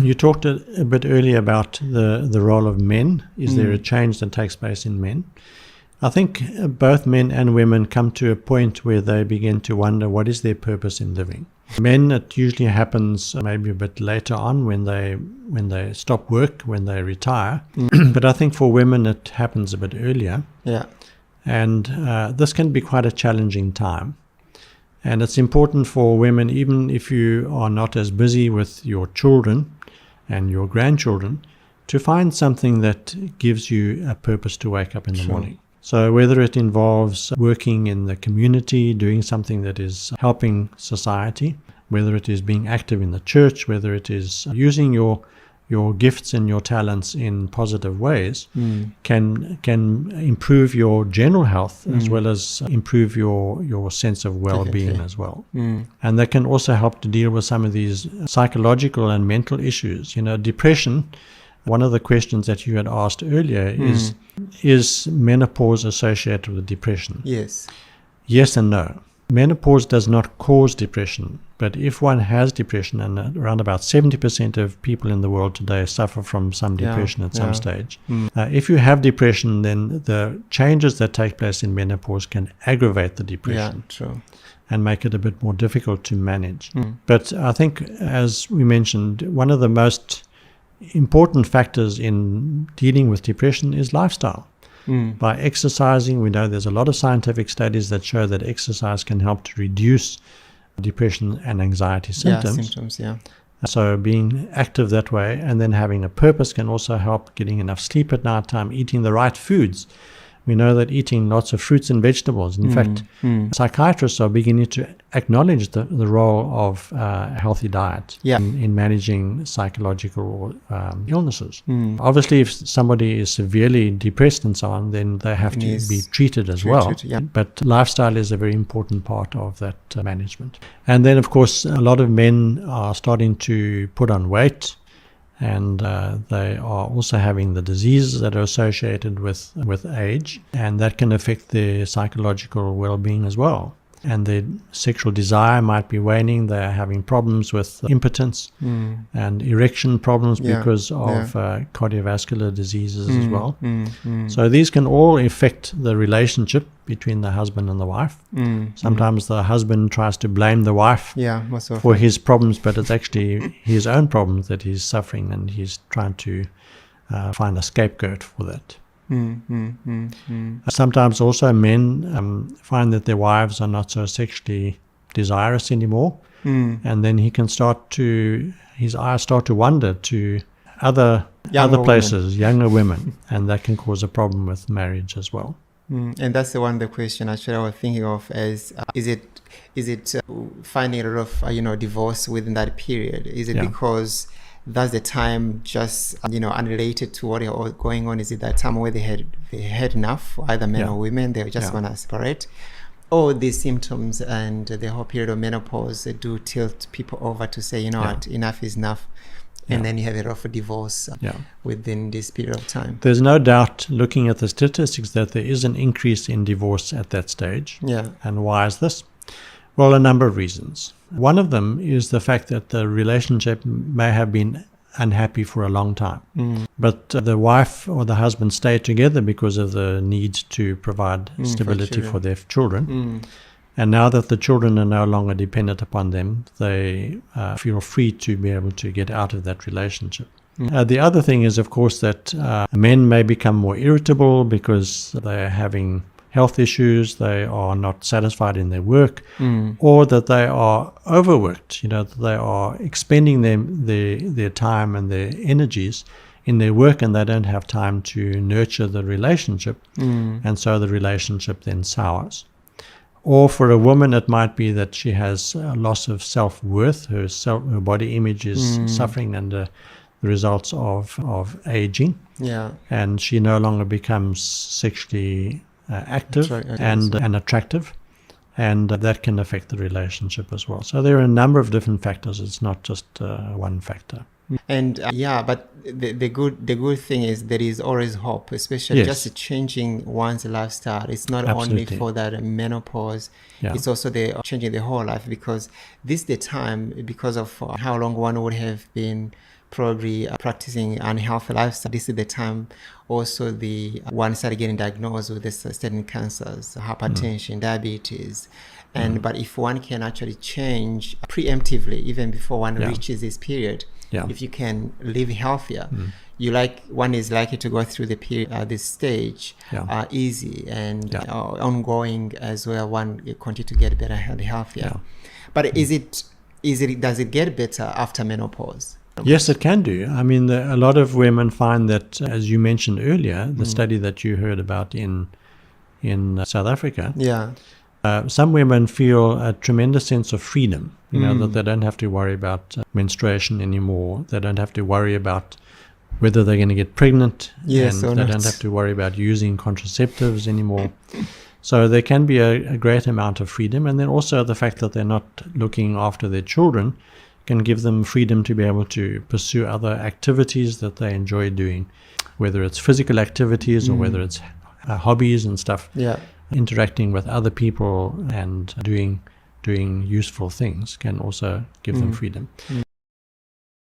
You talked a bit earlier about the role of men. Is there a change that takes place in men? I think both men and women come to a point where they begin to wonder what is their purpose in living. Men, it usually happens maybe a bit later on when they stop work, when they retire. But I think for women it happens a bit earlier. Yeah. And this can be quite a challenging time. And it's important for women, even if you are not as busy with your children and your grandchildren, to find something that gives you a purpose to wake up in the morning. So whether it involves working in the community, doing something that is helping society, whether it is being active in the church, whether it is using your gifts and your talents in positive ways, can improve your general health as well as improve your sense of well-being Definitely. as well. And that can also help to deal with some of these psychological and mental issues. Depression, one of the questions that you had asked earlier is menopause associated with depression? Yes. Yes and no. Menopause does not cause depression, but if one has depression, and around about 70% of people in the world today suffer from some depression at some stage. If you have depression, then the changes that take place in menopause can aggravate the depression. Yeah, true. And make it a bit more difficult to manage. But I think, as we mentioned, one of the most important factors in dealing with depression is lifestyle. By exercising, we know there's a lot of scientific studies that show that exercise can help to reduce depression and anxiety symptoms. So being active that way and then having a purpose can also help. Getting enough sleep at night time, eating the right foods. We know that eating lots of fruits and vegetables. In fact, psychiatrists are beginning to acknowledge the role of a healthy diet in managing psychological illnesses. Obviously, if somebody is severely depressed and so on, then they have to be treated as well. But lifestyle is a very important part of that management. And then, of course, a lot of men are starting to put on weight. And they are also having the diseases that are associated with age, and that can affect their psychological well-being as well. And their sexual desire might be waning. They're having problems with impotence and erection problems because of cardiovascular diseases as well. So these can all affect the relationship between the husband and the wife. Sometimes the husband tries to blame the wife for his problems, but it's actually his own problems that he's suffering, and he's trying to find a scapegoat for that. Sometimes also men find that their wives are not so sexually desirous anymore, and then his eyes start to wander to other places, younger women, and that can cause a problem with marriage as well. And that's the question actually I was thinking of as is it finding a lot of divorce within that period? Is it because that's the time, just unrelated to what is going on? Is it that time where they had enough, either men or women, they just want to separate? Or these symptoms and the whole period of menopause do tilt people over to say, what, enough is enough, and then you have a lot of divorce within this period of time. There's no doubt, looking at the statistics, that there is an increase in divorce at that stage. And why is this? Well, a number of reasons. One of them is the fact that the relationship may have been unhappy for a long time. But the wife or the husband stayed together because of the need to provide stability for their children. And now that the children are no longer dependent upon them, they feel free to be able to get out of that relationship. The other thing is, of course, that men may become more irritable because they're having health issues, they are not satisfied in their work, or that they are overworked, that they are expending their time and their energies in their work, and they don't have time to nurture the relationship, and so the relationship then sours. Or for a woman, it might be that she has a loss of self-worth, her body image is suffering under the results of aging, and she no longer becomes sexually active and attractive, and that can affect the relationship as well. So there are a number of different factors. It's not just one factor. And but the good thing is there is always hope, especially just changing one's lifestyle. It's not only for that menopause, it's also the changing the whole life, because this is the time, because of how long one would have been probably practicing unhealthy lifestyle. This is the time also the one started getting diagnosed with this certain cancers, hypertension, diabetes. And but if one can actually change preemptively, even before one reaches this period, if you can live healthier, one is likely to go through the period, this stage easy and ongoing as well. One continue to get better and healthier. But does it get better after menopause? Yes, it can do. I mean, a lot of women find that, as you mentioned earlier, the study that you heard about in South Africa. Some women feel a tremendous sense of freedom, that they don't have to worry about menstruation anymore. They don't have to worry about whether they're going to get pregnant. Yes, and they don't have to worry about using contraceptives anymore. So there can be a great amount of freedom. And then also the fact that they're not looking after their children can give them freedom to be able to pursue other activities that they enjoy doing, whether it's physical activities or whether it's hobbies and stuff. Interacting with other people and doing useful things can also give them freedom.